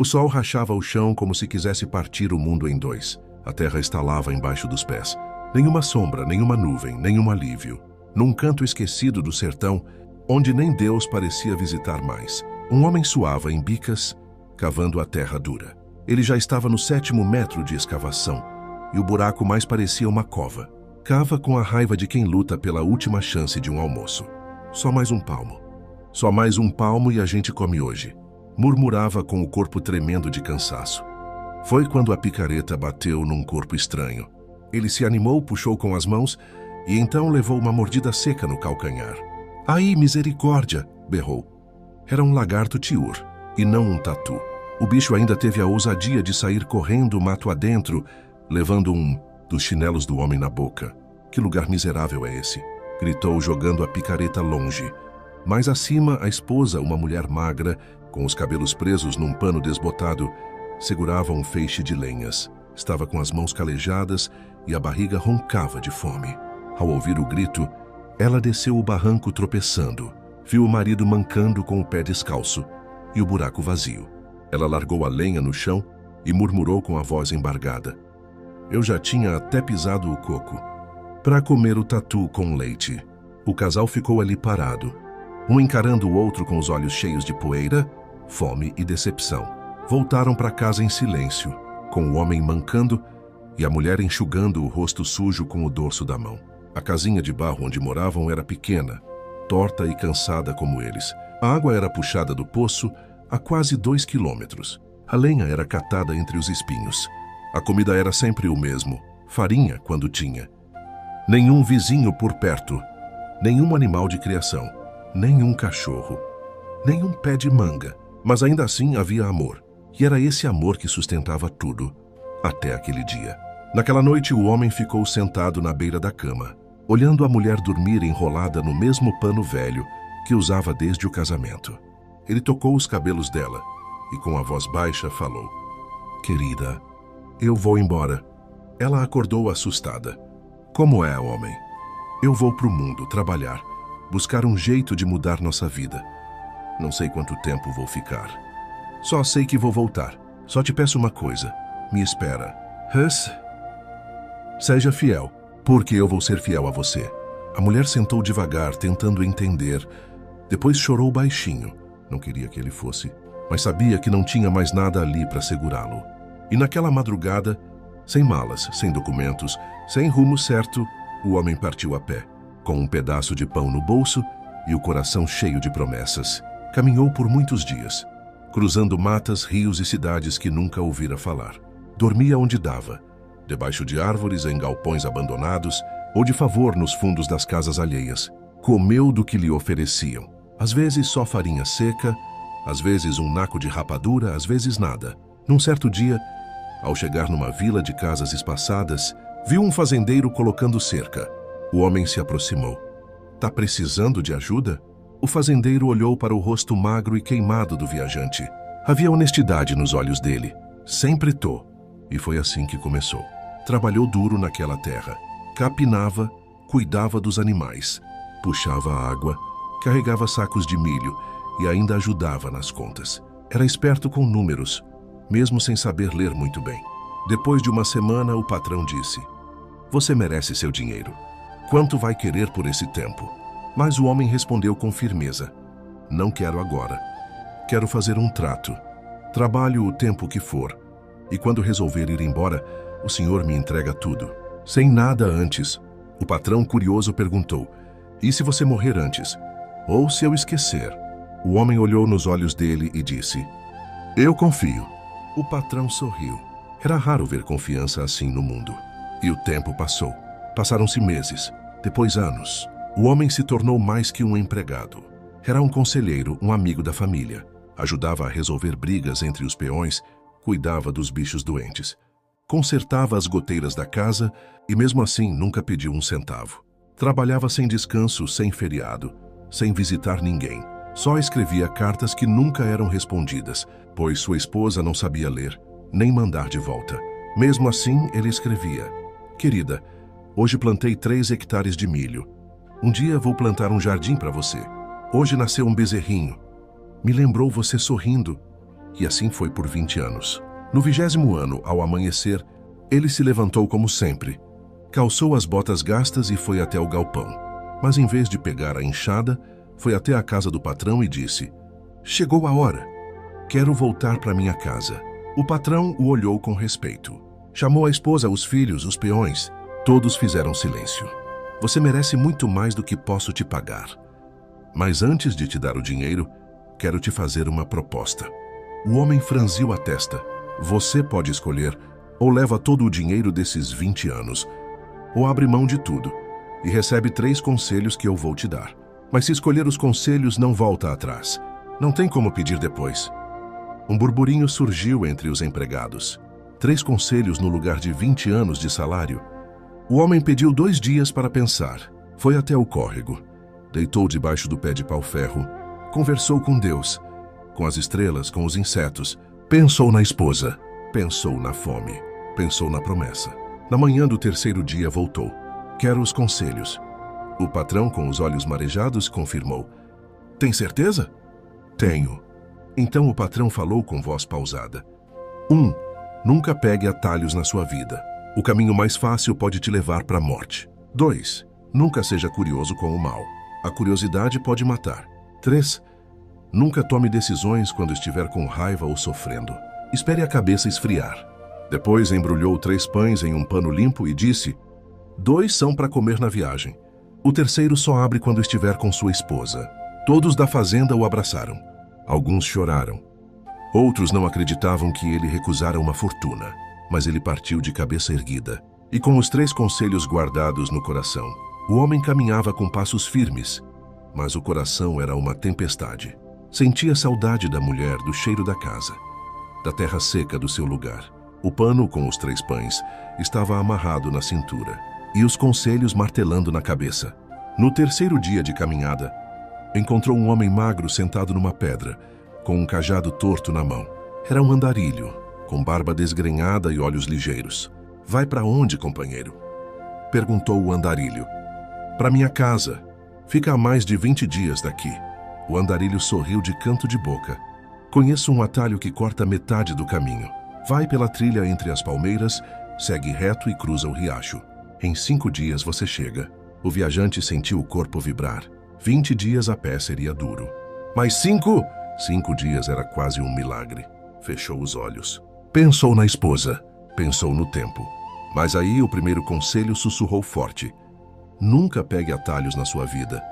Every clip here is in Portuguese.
O sol rachava o chão como se quisesse partir o mundo em dois. A terra estalava embaixo dos pés. Nenhuma sombra, nenhuma nuvem, nenhum alívio. Num canto esquecido do sertão, onde nem Deus parecia visitar mais, um homem suava em bicas, cavando a terra dura. Ele já estava no 7º metro de escavação, e o buraco mais parecia uma cova. Cava com a raiva de quem luta pela última chance de um almoço. Só mais um palmo. Só mais um palmo e a gente come hoje. Murmurava com o corpo tremendo de cansaço. Foi quando a picareta bateu num corpo estranho. Ele se animou, puxou com as mãos e então levou uma mordida seca no calcanhar. "Aí, misericórdia!" berrou. Era um lagarto tiur, e não um tatu. O bicho ainda teve a ousadia de sair correndo mato adentro, levando um dos chinelos do homem na boca. "Que lugar miserável é esse?" gritou, jogando a picareta longe. Mais acima, a esposa, uma mulher magra, com os cabelos presos num pano desbotado, segurava um feixe de lenhas. Estava com as mãos calejadas e a barriga roncava de fome. Ao ouvir o grito, ela desceu o barranco tropeçando. Viu o marido mancando com o pé descalço e o buraco vazio. Ela largou a lenha no chão e murmurou com a voz embargada. "Eu já tinha até pisado o coco para comer o tatu com leite." O casal ficou ali parado, um encarando o outro com os olhos cheios de poeira, fome e decepção. Voltaram para casa em silêncio, com o homem mancando e a mulher enxugando o rosto sujo com o dorso da mão. A casinha de barro onde moravam era pequena, torta e cansada como eles. A água era puxada do poço a quase 2 quilômetros. A lenha era catada entre os espinhos. A comida era sempre o mesmo, farinha quando tinha. Nenhum vizinho por perto, nenhum animal de criação, nenhum cachorro, nenhum pé de manga. Mas ainda assim havia amor. E era esse amor que sustentava tudo, até aquele dia. Naquela noite o homem ficou sentado na beira da cama, olhando a mulher dormir enrolada no mesmo pano velho que usava desde o casamento. Ele tocou os cabelos dela e com a voz baixa falou: "Querida, eu vou embora." Ela acordou assustada. "Como é, homem?" "Eu vou pro mundo trabalhar, buscar um jeito de mudar nossa vida. Não sei quanto tempo vou ficar. Só sei que vou voltar. Só te peço uma coisa. Me espera." "Hus? Seja fiel, porque eu vou ser fiel a você." A mulher sentou devagar, tentando entender. Depois chorou baixinho. Não queria que ele fosse, mas sabia que não tinha mais nada ali para segurá-lo. E naquela madrugada, sem malas, sem documentos, sem rumo certo, o homem partiu a pé, com um pedaço de pão no bolso e o coração cheio de promessas. Caminhou por muitos dias, cruzando matas, rios e cidades que nunca ouvira falar. Dormia onde dava, debaixo de árvores, em galpões abandonados ou de favor nos fundos das casas alheias. Comeu do que lhe ofereciam. Às vezes só farinha seca, às vezes um naco de rapadura, às vezes nada. Num certo dia, ao chegar numa vila de casas espaçadas, viu um fazendeiro colocando cerca. O homem se aproximou. "Tá precisando de ajuda?" O fazendeiro olhou para o rosto magro e queimado do viajante. Havia honestidade nos olhos dele. "Sempre tô." E foi assim que começou. Trabalhou duro naquela terra. Capinava, cuidava dos animais, puxava água, carregava sacos de milho e ainda ajudava nas contas. Era esperto com números, mesmo sem saber ler muito bem. Depois de uma semana, o patrão disse: "Você merece seu dinheiro. Quanto vai querer por esse tempo?" Mas o homem respondeu com firmeza: "Não quero agora. Quero fazer um trato. Trabalho o tempo que for. E quando resolver ir embora, o senhor me entrega tudo." Sem nada antes, o patrão curioso perguntou: "E se você morrer antes? Ou se eu esquecer?" O homem olhou nos olhos dele e disse: "Eu confio." O patrão sorriu. Era raro ver confiança assim no mundo. E o tempo passou. Passaram-se meses, depois anos. O homem se tornou mais que um empregado. Era um conselheiro, um amigo da família. Ajudava a resolver brigas entre os peões, cuidava dos bichos doentes. Consertava as goteiras da casa e, mesmo assim, nunca pediu um centavo. Trabalhava sem descanso, sem feriado, sem visitar ninguém. Só escrevia cartas que nunca eram respondidas, pois sua esposa não sabia ler, nem mandar de volta. Mesmo assim, ele escrevia: "Querida, hoje plantei 3 hectares de milho. Um dia vou plantar um jardim para você. Hoje nasceu um bezerrinho. Me lembrou você sorrindo. E assim foi por 20 anos. No 20º ano, ao amanhecer, ele se levantou como sempre, calçou as botas gastas e foi até o galpão. Mas em vez de pegar a enxada, foi até a casa do patrão e disse: "Chegou a hora. Quero voltar para minha casa." O patrão o olhou com respeito. Chamou a esposa, os filhos, os peões. Todos fizeram silêncio. "Você merece muito mais do que posso te pagar. Mas antes de te dar o dinheiro, quero te fazer uma proposta." O homem franziu a testa. "Você pode escolher, ou leva todo o dinheiro desses 20 anos, ou abre mão de tudo e recebe 3 conselhos que eu vou te dar. Mas se escolher os conselhos, não volta atrás. Não tem como pedir depois." Um burburinho surgiu entre os empregados. 3 conselhos no lugar de 20 anos de salário. O homem pediu 2 dias para pensar. Foi até o córrego. Deitou debaixo do pé de pau-ferro. Conversou com Deus, com as estrelas, com os insetos. Pensou na esposa. Pensou na fome. Pensou na promessa. Na manhã do 3º dia voltou. "Quero os conselhos." O patrão, com os olhos marejados, confirmou: "Tem certeza?" "Tenho." Então o patrão falou com voz pausada: 1. Nunca pegue atalhos na sua vida. O caminho mais fácil pode te levar para a morte. 2. Nunca seja curioso com o mal. A curiosidade pode matar. 3. Nunca tome decisões quando estiver com raiva ou sofrendo. Espere a cabeça esfriar. Depois embrulhou 3 pães em um pano limpo e disse: 2 são para comer na viagem. O 3º só abre quando estiver com sua esposa. Todos da fazenda o abraçaram. Alguns choraram. Outros não acreditavam que ele recusara uma fortuna, mas ele partiu de cabeça erguida. E com os 3 conselhos guardados no coração, o homem caminhava com passos firmes, mas o coração era uma tempestade. Sentia saudade da mulher, do cheiro da casa, da terra seca do seu lugar. O pano com os 3 pães estava amarrado na cintura e os conselhos martelando na cabeça. No 3º dia de caminhada, encontrou um homem magro sentado numa pedra, com um cajado torto na mão. Era um andarilho, com barba desgrenhada e olhos ligeiros. "Vai para onde, companheiro?" perguntou o andarilho. "Para minha casa. Fica a mais de 20 dias daqui." O andarilho sorriu de canto de boca. "Conheço um atalho que corta metade do caminho. Vai pela trilha entre as palmeiras, segue reto e cruza o riacho. Em 5 dias você chega." O viajante sentiu o corpo vibrar. 20 dias a pé seria duro. "Mas 5? 5 dias era quase um milagre." Fechou os olhos. Pensou na esposa. Pensou no tempo. Mas aí o primeiro conselho sussurrou forte: "Nunca pegue atalhos na sua vida.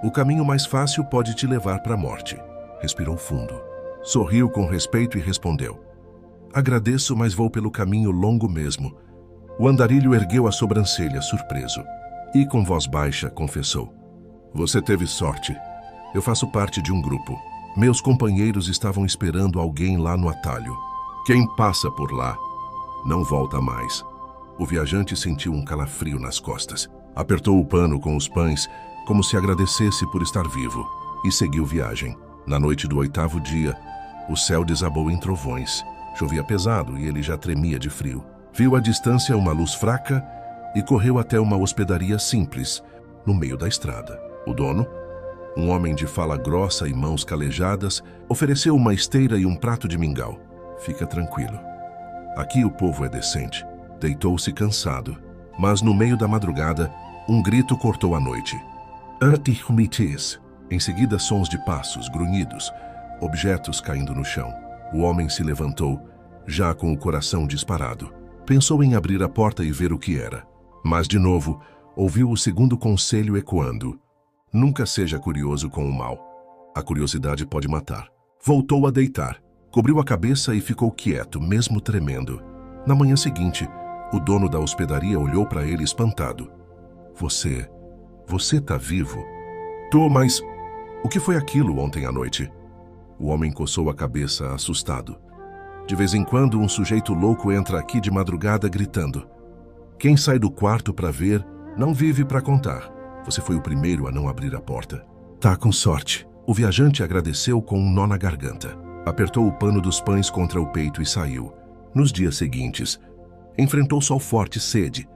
O caminho mais fácil pode te levar para a morte." Respirou fundo. Sorriu com respeito e respondeu: "Agradeço, mas vou pelo caminho longo mesmo." O andarilho ergueu a sobrancelha, surpreso, e com voz baixa confessou: "Você teve sorte. Eu faço parte de um grupo. Meus companheiros estavam esperando alguém lá no atalho. Quem passa por lá não volta mais." O viajante sentiu um calafrio nas costas. Apertou o pano com os pães, como se agradecesse por estar vivo, e seguiu viagem. Na noite do 8º dia, o céu desabou em trovões. Chovia pesado e ele já tremia de frio. Viu à distância uma luz fraca e correu até uma hospedaria simples, no meio da estrada. O dono, um homem de fala grossa e mãos calejadas, ofereceu uma esteira e um prato de mingau. "Fica tranquilo. Aqui o povo é decente." Deitou-se cansado, mas no meio da madrugada, um grito cortou a noite. "Artihumites!" Em seguida, sons de passos, grunhidos, objetos caindo no chão. O homem se levantou, já com o coração disparado. Pensou em abrir a porta e ver o que era. Mas, de novo, ouviu o segundo conselho ecoando: "Nunca seja curioso com o mal. A curiosidade pode matar." Voltou a deitar, cobriu a cabeça e ficou quieto, mesmo tremendo. Na manhã seguinte, o dono da hospedaria olhou para ele espantado. Você tá vivo?" "Tô, mas o que foi aquilo ontem à noite?" O homem coçou a cabeça, assustado. "De vez em quando, um sujeito louco entra aqui de madrugada gritando. Quem sai do quarto para ver não vive para contar. Você foi o primeiro a não abrir a porta." "Tá com sorte." O viajante agradeceu com um nó na garganta. Apertou o pano dos pães contra o peito e saiu. Nos dias seguintes, enfrentou sol forte e sede,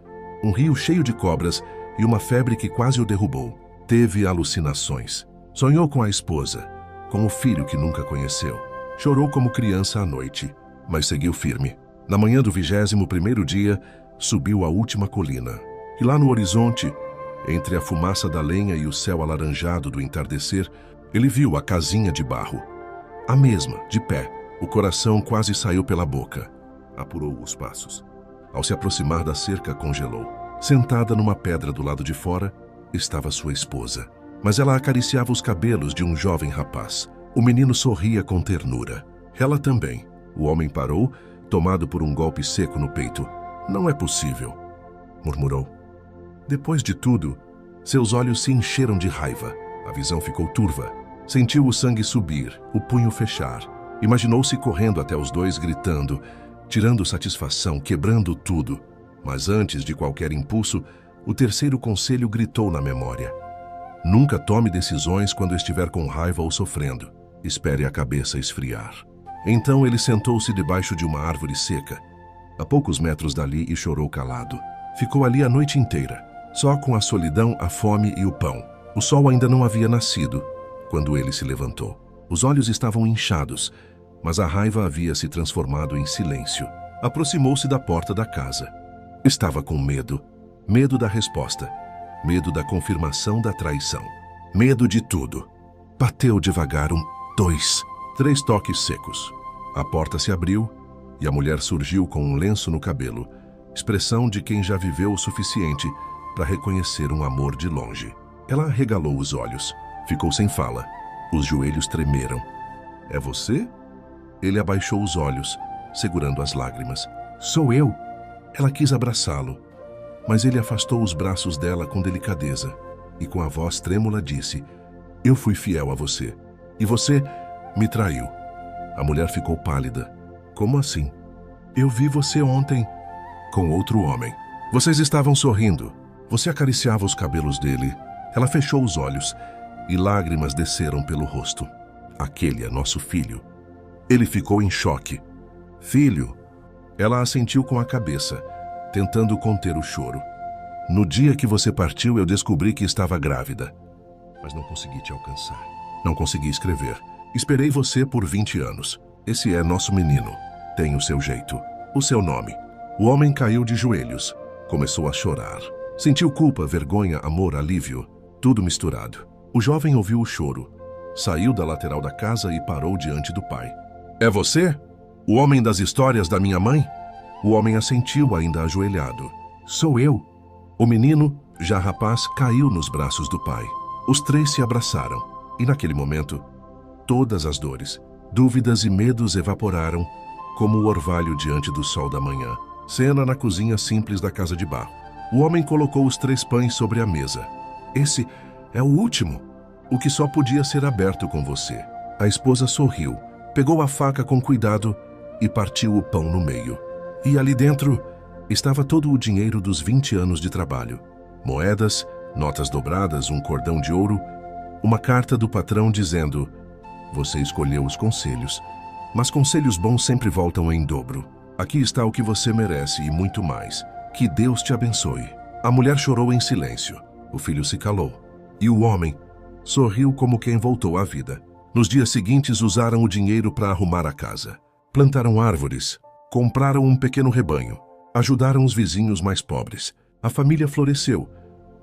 um rio cheio de cobras e uma febre que quase o derrubou. Teve alucinações. Sonhou com a esposa, com o filho que nunca conheceu. Chorou como criança à noite, mas seguiu firme. Na manhã do 21º dia, subiu a última colina. E lá no horizonte, entre a fumaça da lenha e o céu alaranjado do entardecer, ele viu a casinha de barro. A mesma, de pé. O coração quase saiu pela boca. Apurou os passos. Ao se aproximar da cerca, congelou. Sentada numa pedra do lado de fora, estava sua esposa. Mas ela acariciava os cabelos de um jovem rapaz. O menino sorria com ternura. Ela também. O homem parou, tomado por um golpe seco no peito. Não é possível, murmurou. Depois de tudo, seus olhos se encheram de raiva. A visão ficou turva. Sentiu o sangue subir, o punho fechar. Imaginou-se correndo até os dois, gritando, tirando satisfação, quebrando tudo. Mas antes de qualquer impulso, o terceiro conselho gritou na memória. Nunca tome decisões quando estiver com raiva ou sofrendo. Espere a cabeça esfriar. Então ele sentou-se debaixo de uma árvore seca, a poucos metros dali, e chorou calado. Ficou ali a noite inteira, só com a solidão, a fome e o pão. O sol ainda não havia nascido quando ele se levantou. Os olhos estavam inchados, mas a raiva havia se transformado em silêncio. Aproximou-se da porta da casa. Estava com medo. Medo da resposta. Medo da confirmação da traição. Medo de tudo. Bateu devagar 2, 3 toques secos. A porta se abriu e a mulher surgiu com um lenço no cabelo, expressão de quem já viveu o suficiente para reconhecer um amor de longe. Ela arregalou os olhos. Ficou sem fala. Os joelhos tremeram. É você? Ele abaixou os olhos, segurando as lágrimas. Sou eu. Ela quis abraçá-lo, mas ele afastou os braços dela com delicadeza e com a voz trêmula disse: eu fui fiel a você, e você me traiu. A mulher ficou pálida. Como assim? Eu vi você ontem com outro homem. Vocês estavam sorrindo. Você acariciava os cabelos dele. Ela fechou os olhos e lágrimas desceram pelo rosto. Aquele é nosso filho. Ele ficou em choque. Filho? Ela assentiu com a cabeça, tentando conter o choro. No dia que você partiu, eu descobri que estava grávida. Mas não consegui te alcançar. Não consegui escrever. Esperei você por 20 anos. Esse é nosso menino. Tem o seu jeito. O seu nome. O homem caiu de joelhos. Começou a chorar. Sentiu culpa, vergonha, amor, alívio. Tudo misturado. O jovem ouviu o choro. Saiu da lateral da casa e parou diante do pai. É você? O homem das histórias da minha mãe? O homem assentiu, ainda ajoelhado. Sou eu. O menino, já rapaz, caiu nos braços do pai. Os 3 se abraçaram. E naquele momento, todas as dores, dúvidas e medos evaporaram, como o orvalho diante do sol da manhã. Cena na cozinha simples da casa de barro. O homem colocou os 3 pães sobre a mesa. Esse é o último, o que só podia ser aberto com você. A esposa sorriu, pegou a faca com cuidado e partiu o pão no meio. E ali dentro estava todo o dinheiro dos 20 anos de trabalho. Moedas, notas dobradas, um cordão de ouro, uma carta do patrão dizendo: você escolheu os conselhos, mas conselhos bons sempre voltam em dobro. Aqui está o que você merece e muito mais. Que Deus te abençoe. A mulher chorou em silêncio. O filho se calou. E o homem sorriu como quem voltou à vida. Nos dias seguintes, usaram o dinheiro para arrumar a casa. Plantaram árvores, compraram um pequeno rebanho, ajudaram os vizinhos mais pobres. A família floresceu,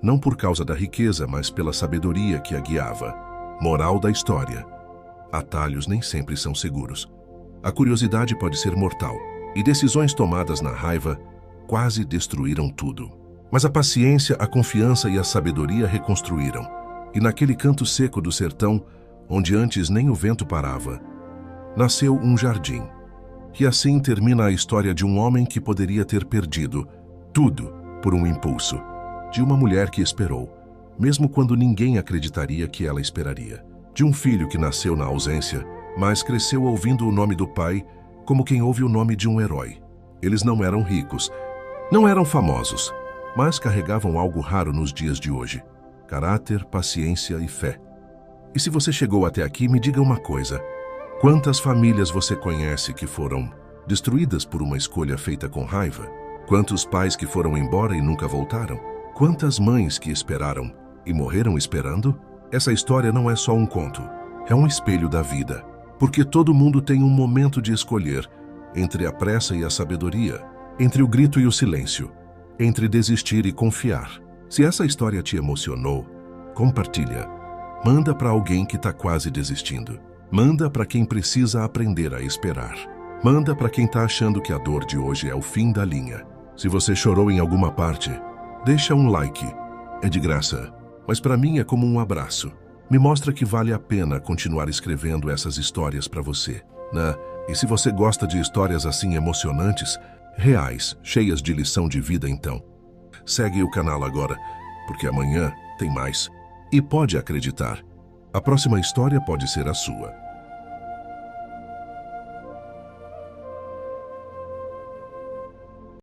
não por causa da riqueza, mas pela sabedoria que a guiava. Moral da história: atalhos nem sempre são seguros. A curiosidade pode ser mortal, e decisões tomadas na raiva quase destruíram tudo. Mas a paciência, a confiança e a sabedoria reconstruíram. E naquele canto seco do sertão, onde antes nem o vento parava, nasceu um jardim. E assim termina a história de um homem que poderia ter perdido tudo por um impulso, de uma mulher que esperou, mesmo quando ninguém acreditaria que ela esperaria, de um filho que nasceu na ausência, mas cresceu ouvindo o nome do pai como quem ouve o nome de um herói. Eles não eram ricos, não eram famosos, mas carregavam algo raro nos dias de hoje: caráter, paciência e fé. E se você chegou até aqui, me diga uma coisa: quantas famílias você conhece que foram destruídas por uma escolha feita com raiva? Quantos pais que foram embora e nunca voltaram? Quantas mães que esperaram e morreram esperando? Essa história não é só um conto, é um espelho da vida. Porque todo mundo tem um momento de escolher entre a pressa e a sabedoria, entre o grito e o silêncio, entre desistir e confiar. Se essa história te emocionou, compartilha. Manda para alguém que está quase desistindo. Manda para quem precisa aprender a esperar. Manda para quem está achando que a dor de hoje é o fim da linha. Se você chorou em alguma parte, deixa um like. É de graça, mas para mim é como um abraço. Me mostra que vale a pena continuar escrevendo essas histórias para você, né? E se você gosta de histórias assim emocionantes, reais, cheias de lição de vida, então segue o canal agora, porque amanhã tem mais. E pode acreditar, a próxima história pode ser a sua.